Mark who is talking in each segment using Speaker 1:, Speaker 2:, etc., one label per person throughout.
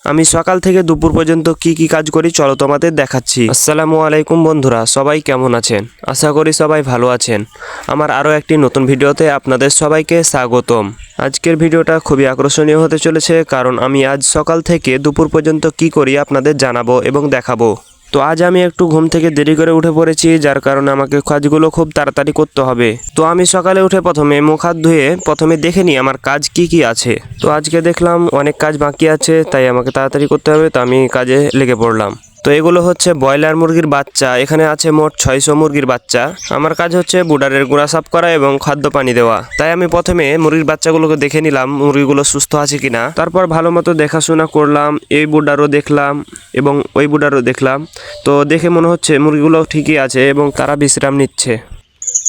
Speaker 1: আমি সকাল থেকে দুপুর পর্যন্ত কি কাজ করি চলো তোমাদের দেখাচ্ছি। আসসালামু আলাইকুম বন্ধুরা, সবাই কেমন আছেন? আশা করি সবাই ভালো আছেন। আমার আরও একটি নতুন ভিডিওতে আপনাদের সবাইকে স্বাগতম। আজকের ভিডিওটা খুবই আকর্ষণীয় হতে চলেছে, কারণ আমি আজ সকাল থেকে দুপুর পর্যন্ত কি করি আপনাদের জানাবো এবং দেখাবো। তো আজ আমি একটু ঘুম থেকে দেরি করে উঠে পড়েছি, যার কারণে আমাকে কাজগুলো খুব তাড়াতাড়ি করতে হবে। তো আমি সকালে উঠে প্রথমে মুখ হাত ধুয়ে প্রথমে দেখে নিই আমার কাজ কি আছে। তো আজকে দেখলাম অনেক কাজ বাকি আছে, তাই আমাকে তাড়াতাড়ি করতে হবে। তো আমি কাজে লেগে পড়লাম। তো এগুলো হচ্ছে ব্রয়লার মুরগির বাচ্চা। এখানে আছে মোট 600 মুরগির বাচ্চা। আমার কাজ হচ্ছে বুডারের গুঁড়া সাফ করা এবং খাদ্য পানি দেওয়া। তাই আমি প্রথমে মুরগির বাচ্চাগুলোকে দেখে নিলাম মুরগিগুলো সুস্থ আছে কিনা। তারপর ভালো মতো দেখাশোনা করলাম। এই বুডারও দেখলাম এবং ওই বুডারও দেখলাম। তো দেখে মনে হচ্ছে মুরগিগুলো ঠিকই আছে এবং তারা বিশ্রাম নিচ্ছে।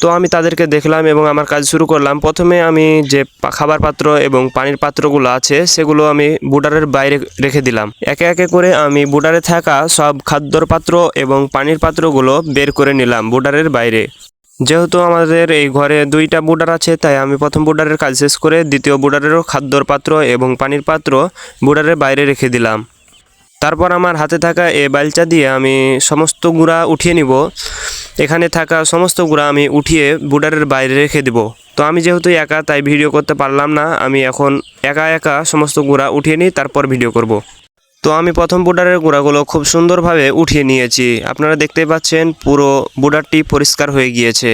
Speaker 1: তো আমি তাদেরকে দেখলাম এবং আমার কাজ শুরু করলাম। প্রথমে আমি যে খাবার পাত্র এবং পানির পাত্রগুলো আছে সেগুলো আমি বুডারের বাইরে রেখে দিলাম। একে একে করে আমি বুডারে থাকা সব খাদ্যর পাত্র এবং পানির পাত্রগুলো বের করে নিলাম বুডারের বাইরে। যেহেতু আমাদের এই ঘরে 2টা বুডার আছে, তাই আমি প্রথম বুডারের কাজ শেষ করে দ্বিতীয় বুডারেরও খাদ্যর পাত্র এবং পানির পাত্র বুডারের বাইরে রেখে দিলাম। তারপর আমার হাতে থাকা এই বালচা দিয়ে আমি সমস্ত গুঁড়া উঠিয়ে নিব। এখানে থাকা সমস্ত গুঁড়া আমি উঠিয়ে বুডারের বাইরে রেখে দেব। তো আমি যেহেতু একা, তাই ভিডিও করতে পারলাম না। আমি এখন একা সমস্ত গুঁড়া উঠিয়ে নিই, তারপর ভিডিও করব। তো আমি প্রথম বুডারের গুঁড়াগুলো খুব সুন্দরভাবে উঠিয়ে নিয়েছি। আপনারা দেখতে পাচ্ছেন পুরো বুডারটি পরিষ্কার হয়ে গিয়েছে।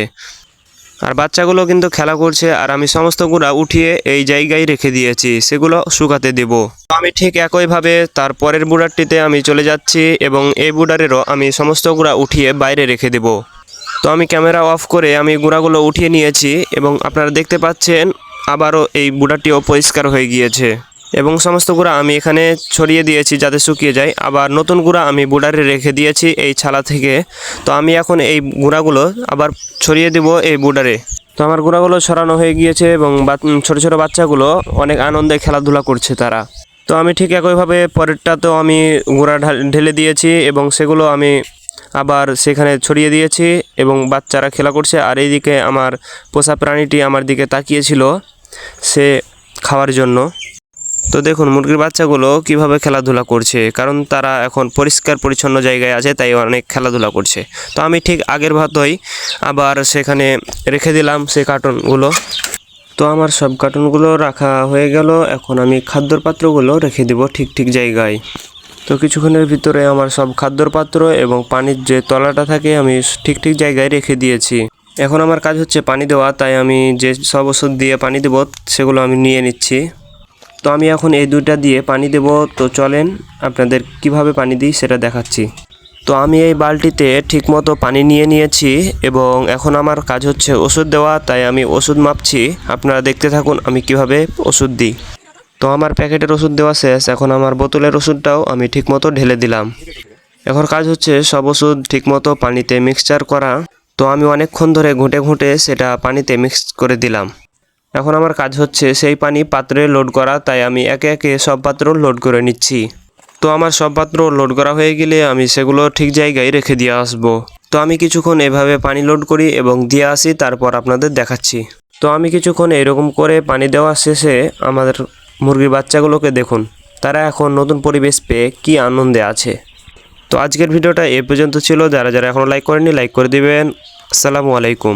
Speaker 1: আর বাচ্চাগুলো কিন্তু খেলা করছে, আর আমি সমস্ত গুঁড়া উঠিয়ে এই জায়গায় রেখে দিয়েছি, সেগুলো শুকাতে দেব। আমি ঠিক একইভাবে তার পরের বুডারটিতে আমি চলে যাচ্ছি এবং এই বুডারেরও আমি সমস্ত গুঁড়া উঠিয়ে বাইরে রেখে দেব। তো আমি ক্যামেরা অফ করে আমি গুঁড়াগুলো উঠিয়ে নিয়েছি এবং আপনারা দেখতে পাচ্ছেন আবারও এই বুডারটিও পরিষ্কার হয়ে গিয়েছে এবং সমস্ত গুঁড়া আমি এখানে ছড়িয়ে দিয়েছি যাতে শুকিয়ে যায়। আবার নতুন গুঁড়া আমি বুডারে রেখে দিয়েছি এই ছালা থেকে। তো আমি এখন এই গুঁড়াগুলো আবার ছড়িয়ে দেব এই বুডারে। তো আমার গুঁড়াগুলো ছড়ানো হয়ে গিয়েছে এবং ছোট ছোট বাচ্চাগুলো অনেক আনন্দে খেলাধুলা করছে তারা। তো আমি ঠিক একইভাবে পরেরটাতেও আমি গুঁড়া ঢেলে দিয়েছি এবং সেগুলো আমি আবার সেখানে ছড়িয়ে দিয়েছি এবং বাচ্চারা খেলা করছে। আর এইদিকে আমার পোষা প্রাণীটি আমার দিকে তাকিয়েছিল সে খাওয়ার জন্য। তো দেখুন মুরগির বাচ্চাগুলো কিভাবে খেলাধুলা করছে, কারণ তারা এখন পরিষ্কার পরিচ্ছন্ন জায়গায় আছে, তাই অনেক খেলাধুলা করছে। তো আমি ঠিক আগের ভাতই আবার সেখানে রেখে দিলাম সেই কার্টুনগুলো। তো আমার সব কার্টুনগুলো রাখা হয়ে গেল। এখন আমি খাদ্যর পাত্রগুলো রেখে দেব ঠিক জায়গায়। তো কিছুক্ষণের ভিতরে আমার সব খাদ্যর পাত্র এবং পানির যে তলাটা থাকে আমি ঠিক জায়গায় রেখে দিয়েছি। এখন আমার কাজ হচ্ছে পানি দেওয়া, তাই আমি যে সব ওষুধ দিয়ে পানি দেব সেগুলো আমি নিয়ে নিচ্ছি। তো আমি এখন এই 2টা দিয়ে পানি দেব। তো চলেন আপনাদের কিভাবে পানি দিই সেটা দেখাচ্ছি। তো আমি এই বালতিতে ঠিকমতো পানি নিয়ে নিয়েছি এবং এখন আমার কাজ হচ্ছে ওষুধ দেওয়া, তাই আমি ওষুধ মাপছি। আপনারা দেখতে থাকুন আমি কিভাবে ওষুধ দিই। তো আমার প্যাকেটের ওষুধ দেওয়া শেষ। এখন আমার বোতলের ওষুধটাও আমি ঠিকমতো ঢেলে দিলাম। এখন কাজ হচ্ছে সব ওষুধ ঠিকমতো পানিতে মিক্সচার করা। তো আমি অনেকক্ষণ ধরে ঘুঁটে সেটা পানিতে মিক্স করে দিলাম। এখন আমার কাজ হচ্ছে সেই পানি পাত্রে লোড করা, তাই আমি একে একে সব পাত্র লোড করে নিচ্ছি। তো আমার সব পাত্র লোড করা হয়ে গেলে আমি সেগুলো ঠিক জায়গায় রেখে দিয়ে আসবো। তো আমি কিছুক্ষণ এভাবে পানি লোড করি এবং দিয়ে আসি, তারপর আপনাদের দেখাচ্ছি। তো আমি কিছুক্ষণ এরকম করে পানি দেওয়া শেষে আমাদের মুরগির বাচ্চাগুলোকে দেখুন, তারা এখন নতুন পরিবেশ পেয়ে কি আনন্দে আছে। তো আজকের ভিডিওটা এ পর্যন্ত ছিল। যারা এখনও লাইক করেননি লাইক করে দিবেন। আসসালামু আলাইকুম।